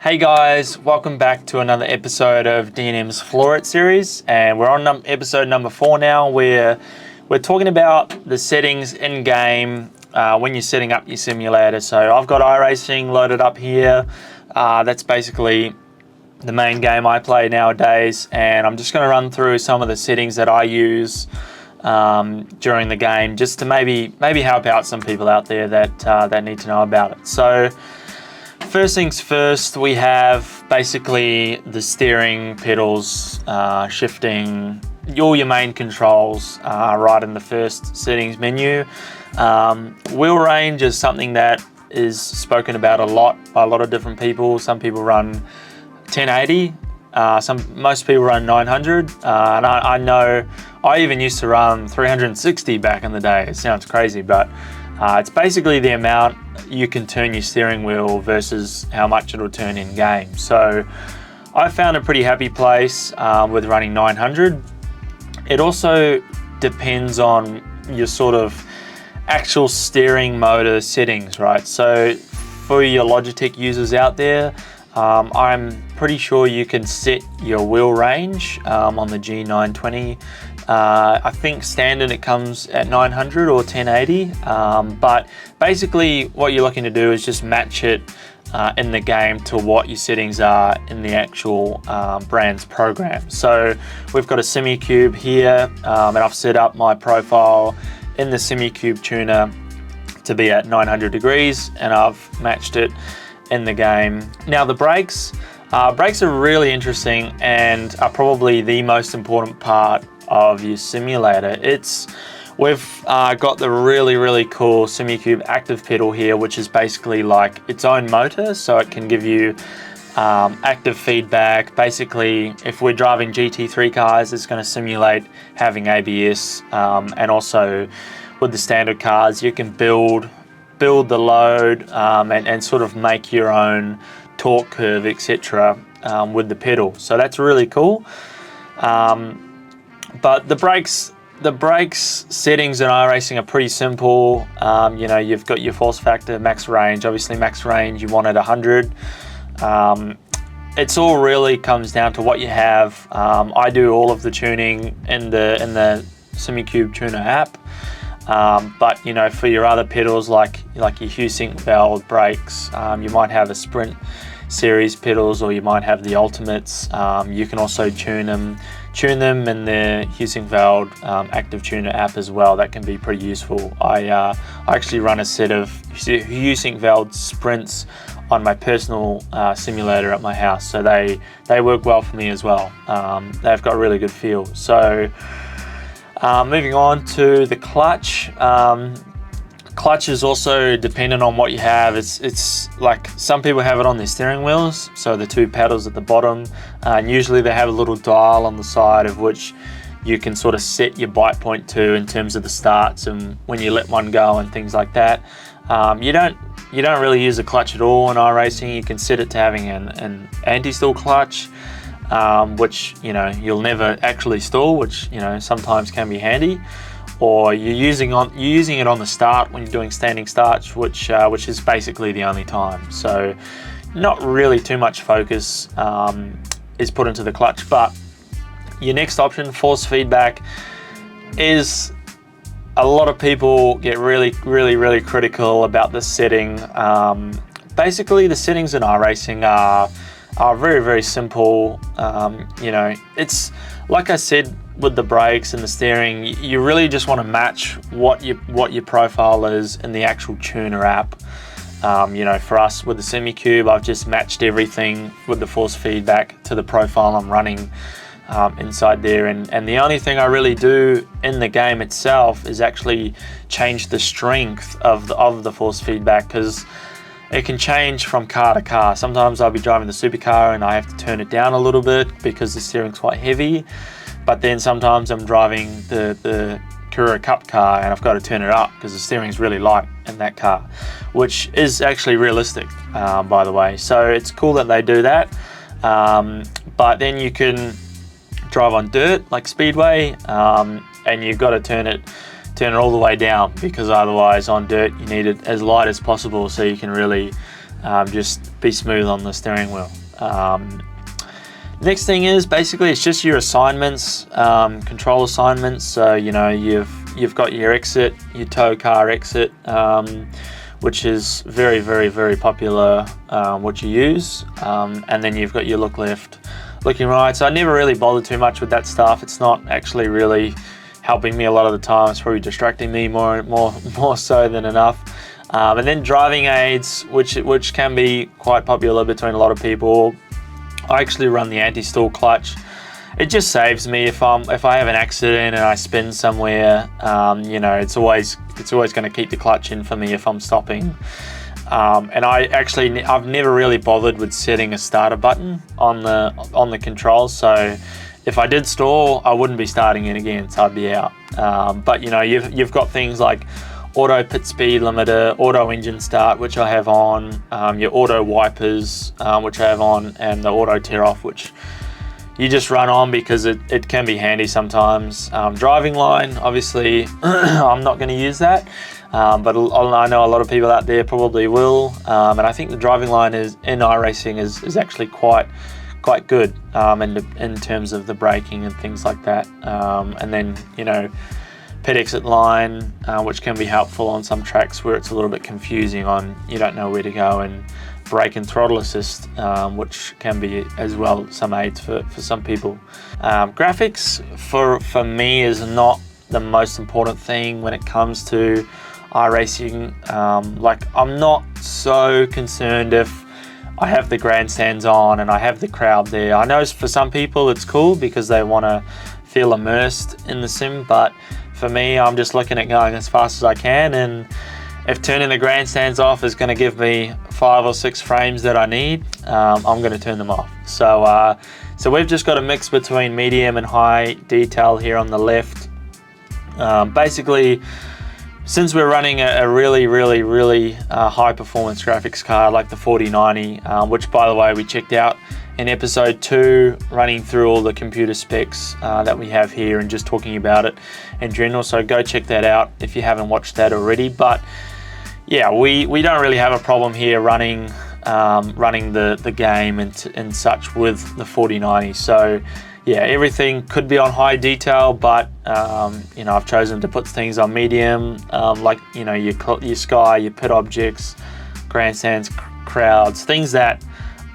Hey guys, welcome back to another episode of D&M's Floor It series, and we're on episode number 4 now, where we're talking about the settings in game when you're setting up your simulator. So I've got iRacing loaded up here. That's basically the main game I play nowadays, and I'm just going to run through some of the settings that I use during the game, just to maybe help out some people out there that need to know about it. So first things first, we have basically the steering, pedals, shifting, all your main controls right in the first settings menu. Wheel range is something that is spoken about a lot by a lot of different people. Some people run 1080, most people run 900, and I know I even used to run 360 back in the day. It sounds crazy, but it's basically the amount you can turn your steering wheel versus how much it'll turn in game. So I found a pretty happy place with running 900. It also depends on your sort of actual steering motor settings, right? So for your Logitech users out there, I'm pretty sure you can set your wheel range on the G920. I think standard it comes at 900 or 1080, but basically what you're looking to do is just match it in the game to what your settings are in the actual brand's program. So we've got a SimiCube here, and I've set up my profile in the SimiCube tuner to be at 900 degrees, and I've matched it in the game. Now the brakes are really interesting and are probably the most important part of your simulator. We've got the really cool SimiCube active pedal here, which is basically like its own motor, so it can give you active feedback. Basically, if we're driving GT3 cars, it's going to simulate having ABS, and also with the standard cars, you can build the load and sort of make your own torque curve, etc. With the pedal. So that's really cool. But the brakes settings in iRacing are pretty simple. You know, you've got your force factor, max range. Obviously, max range you want at 100. It's all really comes down to what you have. I do all of the tuning in the SimiCube tuner app. But you know, for your other pedals like your HuSync valve brakes, you might have a Sprint series pedals, or you might have the Ultimates. You can also tune them in the HuSync valve active tuner app as well. That can be pretty useful. I actually run a set of HuSync valve Sprints on my personal simulator at my house, so they work well for me as well. They've got a really good feel. So moving on to the clutch. Clutch is also dependent on what you have. It's like some people have it on their steering wheels, so the two pedals at the bottom, and usually they have a little dial on the side of which you can sort of set your bite point to in terms of the starts and when you let one go and things like that. You don't really use a clutch at all in iRacing. You can set it to having an anti-stall clutch, which you know you'll never actually stall, which you know sometimes can be handy. Or you're using it on the start when you're doing standing starts, which is basically the only time. So not really too much focus is put into the clutch. But your next option, force feedback, is a lot of people get really critical about this setting. Basically, the settings in iRacing are very simple. You know, it's like I said with the brakes and the steering, you really just want to match what your profile is in the actual tuner app. You know, for us with the SimiCube, I've just matched everything with the force feedback to the profile I'm running inside there, and the only thing I really do in the game itself is actually change the strength of the force feedback, because it can change from car to car. Sometimes I'll be driving the supercar and I have to turn it down a little bit because the steering's quite heavy. But then sometimes I'm driving the Carrera Cup car and I've got to turn it up because the steering's really light in that car, which is actually realistic, by the way. So it's cool that they do that. But then you can drive on dirt like Speedway, and you've got to turn it all the way down, because otherwise on dirt you need it as light as possible so you can really just be smooth on the steering wheel. Next thing is basically it's just your assignments, control assignments. So you've got your exit, your tow car exit, which is very, very, very popular, what you use, and then you've got your look left, looking right. So I never really bothered too much with that stuff. It's not actually really helping me a lot of the time. It's probably distracting me more so than enough. And then driving aids, which can be quite popular between a lot of people. I actually run the anti-stall clutch. It just saves me if I have an accident and I spin somewhere. It's always going to keep the clutch in for me if I'm stopping. And I've never really bothered with setting a starter button on the controls. So if I did stall, I wouldn't be starting it again, so I'd be out. But you've got things like auto pit speed limiter, auto engine start, which I have on, your auto wipers, which I have on, and the auto tear off, which you just run on because it can be handy sometimes. Driving line, obviously, I'm not going to use that, but I know a lot of people out there probably will, and I think the driving line in iRacing is actually quite good in terms of the braking and things like that. And then pit exit line, which can be helpful on some tracks where it's a little bit confusing on you don't know where to go, and brake and throttle assist, which can be as well some aids for some people. Graphics for me is not the most important thing when it comes to iRacing. I'm not so concerned if I have the grandstands on and I have the crowd there. I know for some people it's cool because they want to feel immersed in the sim, but for me, I'm just looking at going as fast as I can, and if turning the grandstands off is going to give me 5 or 6 frames that I need, I'm going to turn them off. So we've just got a mix between medium and high detail here on the left. Basically, since we're running a really, really, really high performance graphics card like the 4090, which by the way we checked out in episode 2, running through all the computer specs that we have here and just talking about it in general, so go check that out if you haven't watched that already. But yeah, we don't really have a problem here running the game and such with the 4090. So yeah, everything could be on high detail, but I've chosen to put things on medium, like your sky, your pit objects, grandstands, crowds, things that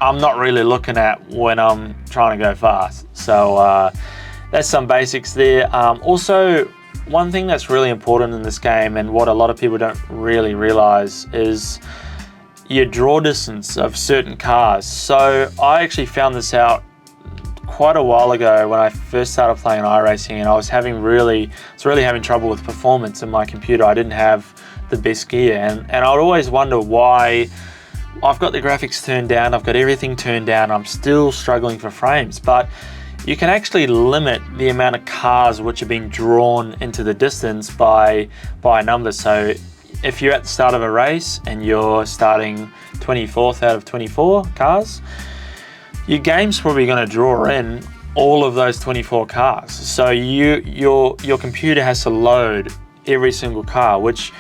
I'm not really looking at when I'm trying to go fast. So that's some basics there. Also, one thing that's really important in this game, and what a lot of people don't really realize, is your draw distance of certain cars. So I actually found this out quite a while ago when I first started playing iRacing, and I was really having trouble with performance in my computer. I didn't have the best gear, and I would always wonder why I've got the graphics turned down, I've got everything turned down, I'm still struggling for frames. But you can actually limit the amount of cars which are being drawn into the distance by a number. So if you're at the start of a race and you're starting 24th out of 24 cars, your game's probably going to draw in all of those 24 cars. So your computer has to load every single car, which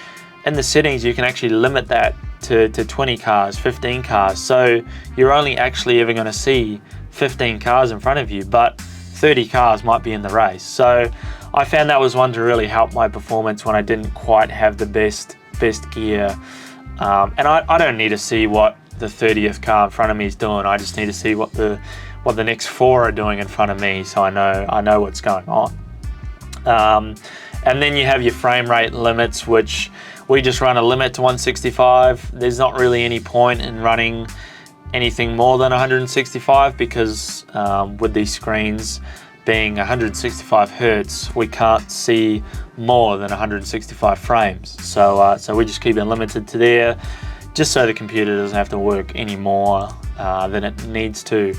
in the settings you can actually limit that to 20 cars, 15 cars. So you're only actually ever going to see 15 cars in front of you, but 30 cars might be in the race. So I found that was one to really help my performance when I didn't quite have the best gear. And I don't need to see what the 30th car in front of me is doing. I just need to see what the next 4 are doing in front of me, so I know what's going on. And then you have your frame rate limits, which we just run a limit to 165. There's not really any point in running anything more than 165 because with these screens being 165 hertz, we can't see more than 165 frames. So we just keep it limited to there, just so the computer doesn't have to work any more than it needs to.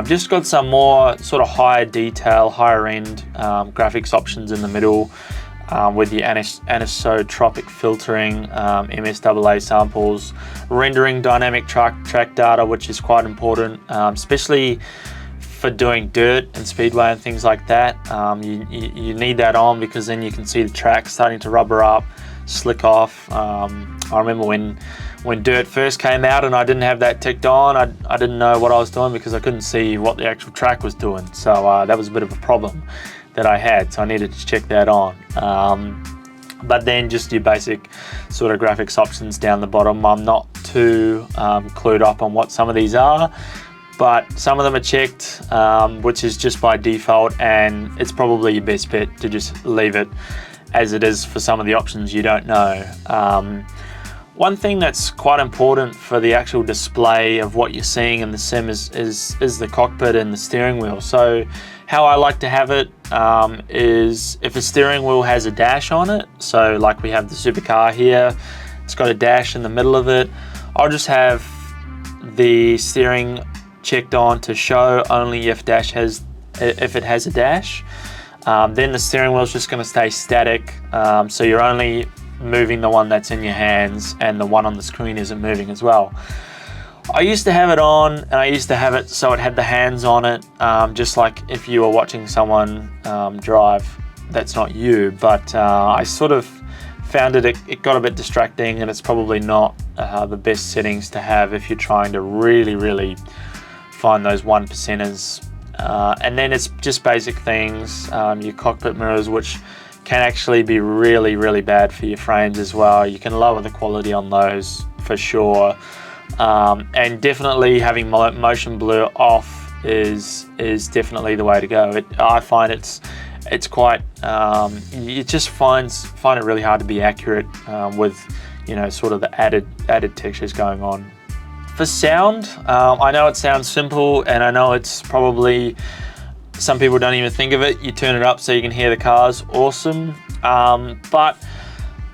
Just got some more sort of higher detail, higher end graphics options in the middle with the anisotropic filtering, MSAA samples, rendering dynamic track data, which is quite important, especially for doing dirt and speedway and things like that. You need that on because then you can see the track starting to rubber up, slick off. I remember when when dirt first came out and I didn't have that ticked on, I didn't know what I was doing because I couldn't see what the actual track was doing. So that was a bit of a problem that I had, so I needed to check that on. But then just your basic sort of graphics options down the bottom. I'm not too clued up on what some of these are, but some of them are checked, which is just by default, and it's probably your best bet to just leave it as it is for some of the options you don't know. One thing that's quite important for the actual display of what you're seeing in the sim is the cockpit and the steering wheel. So how I like to have it is if a steering wheel has a dash on it, so like we have the supercar here, it's got a dash in the middle of it, I'll just have the steering checked on to show only if it has a dash. Then the steering wheel is just going to stay static, so you're only moving the one that's in your hands and the one on the screen isn't moving as well. I used to have it on, and I used to have it so it had the hands on it, just like if you were watching someone drive that's not you, but I sort of found it got a bit distracting, and it's probably not the best settings to have if you're trying to really find those 1%ers. And then it's just basic things, your cockpit mirrors, which can actually be really bad for your frames as well. You can lower the quality on those for sure, and definitely having motion blur off is definitely the way to go. I find it's quite you just find it really hard to be accurate with, you know, sort of the added textures going on. For sound, I know it sounds simple, and I know it's probably, some people don't even think of it. You turn it up so you can hear the cars, awesome. But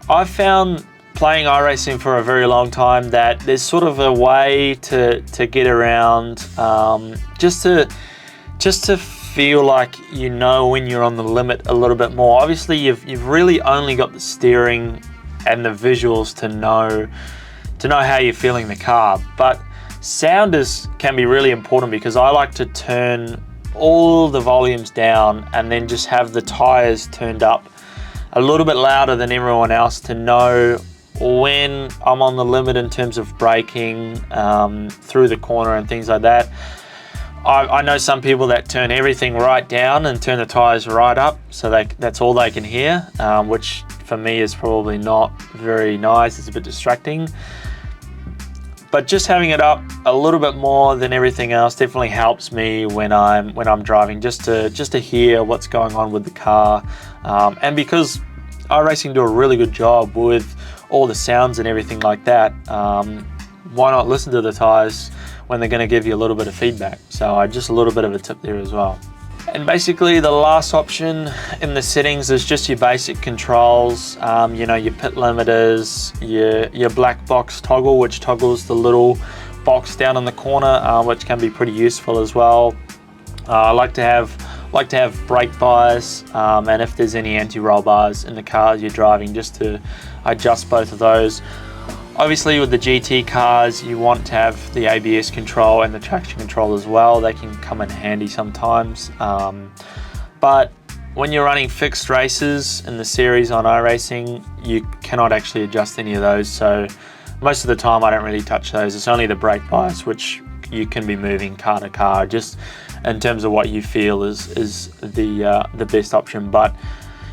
I've found playing iRacing for a very long time that there's sort of a way to get around, just to feel like you know when you're on the limit a little bit more. Obviously, you've really only got the steering and the visuals to know how you're feeling the car, but sound can be really important, because I like to turn all the volumes down and then just have the tires turned up a little bit louder than everyone else to know when I'm on the limit in terms of braking through the corner and things like that. I know some people that turn everything right down and turn the tires right up, so that's all they can hear, which for me is probably not very nice. It's a bit distracting. But just having it up a little bit more than everything else definitely helps me when I'm driving, just to hear what's going on with the car. And because iRacing do a really good job with all the sounds and everything like that, why not listen to the tires when they're going to give you a little bit of feedback? So just a little bit of a tip there as well. And basically the last option in the settings is just your basic controls, you know, your pit limiters, your black box toggle, which toggles the little box down in the corner, which can be pretty useful as well. I like to have brake bars, and if there's any anti-roll bars in the cars you're driving, just to adjust both of those. Obviously with the GT cars, you want to have the ABS control and the traction control as well. They can come in handy sometimes. But when you're running fixed races in the series on iRacing, you cannot actually adjust any of those. So most of the time I don't really touch those. It's only the brake bias, which you can be moving car to car, just in terms of what you feel is the best option. But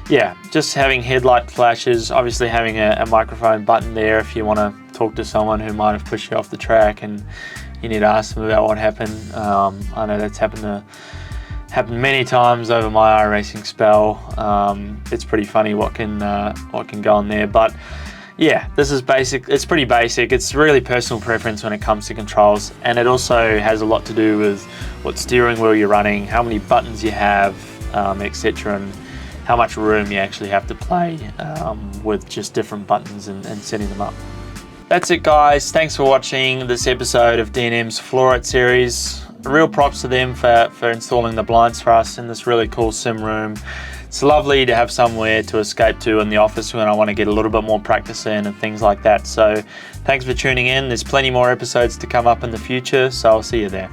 yeah, just having headlight flashes, obviously having a microphone button there if you want to talk to someone who might have pushed you off the track and you need to ask them about what happened. I know that's happened many times over my iRacing spell. It's pretty funny what can go on there. But yeah, this is basic. It's pretty basic. It's really personal preference when it comes to controls, and it also has a lot to do with what steering wheel you're running, how many buttons you have, etc., and how much room you actually have to play with just different buttons and setting them up. That's it, guys. Thanks for watching this episode of D&M's Floor It series. Real props to them for installing the blinds for us in this really cool sim room. It's lovely to have somewhere to escape to in the office when I want to get a little bit more practice in and things like that. So thanks for tuning in. There's plenty more episodes to come up in the future, so I'll see you there.